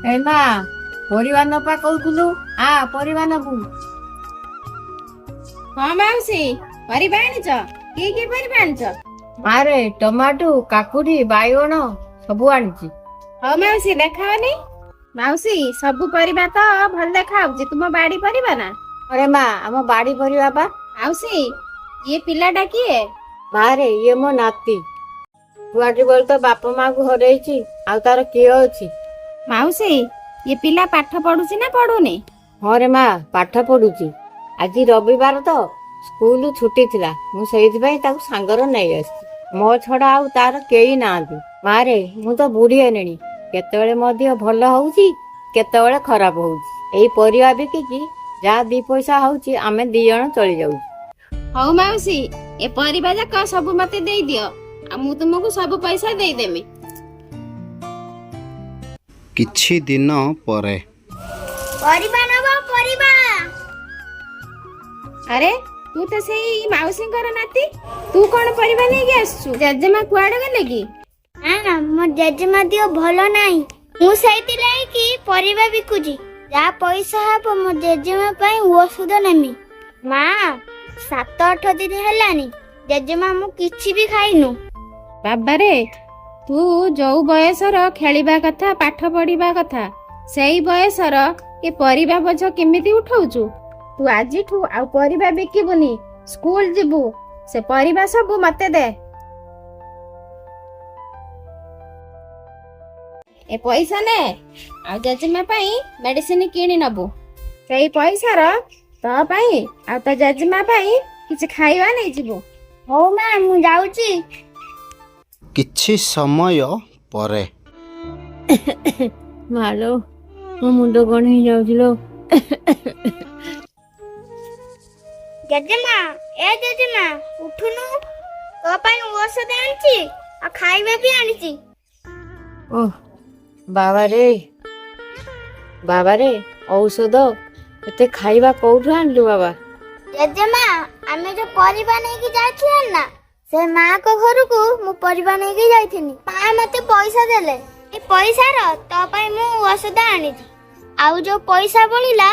ଏ ମା ପରିବା ନପା କହୁଥିଲୁ ପରିବା ନବୁ। ହଁ ମାଉସୀ, ପରିବା ଆଣିଛ? କି ପରିବା ଆଣିଛ? ମାରେ ଟମାଟୋ କାକୁଡି ବାଇଗଣ ସବୁ ଆଣିଛି। ହଉ ମାଉସୀ ଦେଖାଅନି। ମାଉସୀ ସବୁ ପରିବା ତ ଭଲ ଦେଖାଯାଉଛି, ତୁମ ବାଡି ପରିବା ନା? ଆରେ ମା ଆମ ବାଡି ପରିବା ପା। ମାଉସୀ ଇଏ ପିଲାଟା କିଏ? ମାରେ ଇଏ ମୋ ନାତି। ଛୁଆଟି ବେଳେ ତ ବାପା ମାକୁ ହରେଇଛି, ଆଉ ତାର କିଏ ଅଛି? ମାଉସୀ ଇଏ ପିଲା ପାଠ ପଢୁଛି ନା ପଢୁନି? ହଁ ରେ ମା ପାଠ ପଢୁଛି। ଆଜି ରବିବାର ତ ସ୍କୁଲ ଛୁଟି ଥିଲା, ମୁଁ ସେଇଥିପାଇଁ ତାକୁ ସାଙ୍ଗରେ ନେଇ ଆସିଛି। ମୋ ଛଡା ଆଉ ତାର କେହି ନାହାନ୍ତି। ମାରେ ମୁଁ ତ ବୁଢୀ ହେଲିଣି, କେତେବେଳେ ମୋ ଦେହ ଭଲ ହଉଛି କେତେବେଳେ ଖରାପ ହଉଛି। ଏଇ ପରିବା ବିକିକି ଯାହା ଦି ପଇସା ହଉଛି ଆମେ 2 ଜଣ ଚଳି ଯାଉଛୁ। ହଉ ମାଉସୀ ଏ ପରିବା ଯାକ ସବୁ ମତେ ଦେଇଦିଅ, ଆଉ ମୁଁ ତୁମକୁ ସବୁ ପଇସା ଦେଇଦେମି। କିଛି ଦିନ ପରେ। ପରିବା ନବ ପରିବା। ଆରେ ତୁ ତ ସେଇ ମାଉସୀଙ୍କର ନାତି, ତୁ କଣ ପରିବା ନେଇକି ଆସିଛୁ? ଜେଜେମା କୁଆଡେ ଗଲେ କି? ମୋ ଜେଜେମା ଦିହ ଭଲ ନାହିଁ, ମୁଁ ସେଇଥିଲାଗି ପରିବା ବିକୁଛି। ଯାହା ପଇସା ହବ ମୋ ଜେଜେମା ପାଇଁ ଔଷଧ ନେମି। ମା 7-8 ଦିନ ହେଲାନି ଜେଜେମା ମୁଁ କିଛି ବି ଖାଇନୁ। ବାବାରେ, ତୁ ଯୋଉ ବୟସର ଖେଳିବା କଥା ପାଠ ପଢିବା କଥା ସେଇ ବୟସର ଏ ପରିବା ବୋଝ କେମିତି ଉଠଉଛୁ? ତୁ ଆଜିଠୁ ଆଉ ପରିବା ବିକିବୁନି, ସ୍କୁଲ ଯିବୁ। ସେ ପରିବା ସବୁ ମତେ ଦେ। ଏ ପଇସା ନେ, ଆଉ ଜେଜେମା ପାଇଁ ମେଡିସିନ କିଣି ନବୁ। ସେଇ ପଇସାର ତୋ ପାଇଁ ଆଉ ତୋ ଜେଜେମା ପାଇଁ କିଛି ଖାଇବା ନେଇଯିବୁ। ହଉ ମା ମୁଁ ଯାଉଛି। କିଛି ସମୟ ପରେ। ମାଲୋ ମୋ ମୁଣ୍ଡ କଣ ହେଇଯାଉଛି ଲୋ। ଜେଜେମା ଜେଜେମା ଉଠୁନୁ, ତୋ ପାଇଁ ଔଷଧ ଆଣିଛି ଆଉ ଖାଇବା ବି ଆଣିଛି। ଓଃ ବାବାରେ ଔଷଧ ଏତେ ଖାଇବା କୋଉଠୁ ଆଣିଲୁ ବାବା? ଜେଜେମା ଆମେ ଯୋଉ ପରିବା ନେଇକି ଯାଇଥିଲେ ନା, ସେ ମାଙ୍କ ଘରକୁ ମୁଁ ପରିବା ନେଇକି ଯାଇଥିଲି। ମା ମତେ ପଇସା ଦେଲେ, ଏ ପଇସାର ତୋ ପାଇଁ ମୁଁ ଔଷଧ ଆଣିଛି, ଆଉ ଯୋଉ ପଇସା ବଳିଲା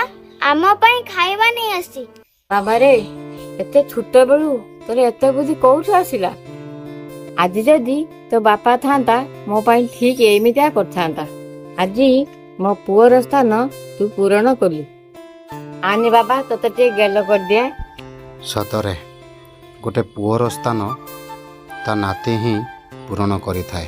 ଆମ ପାଇଁ ଖାଇବା ନେଇ ଆସିଛି। ବାବାରେ ଏତେ ଛୋଟ ବେଳୁ ତୋର ଏତେ ବୁଦ୍ଧି କୋଉଠୁ ଆସିଲା? ଆଜି ଯଦି ତୋ ବାପା ଥାନ୍ତା ମୋ ପାଇଁ ଠିକ ଏମିତିଆ କରିଥାନ୍ତା। ଆଜି ମୋ ପୁଅର ସ୍ଥାନ ତୁ ପୂରଣ କଲୁ। ଆନି ବାବା ତୋତେ ଟିକେ ଗେଲ କରିଦିଏ। ସତରେ ଗୋଟେ ପୁଅର ସ୍ଥାନ ତା ନାତି ହିଁ ପୂରଣ କରିଥାଏ।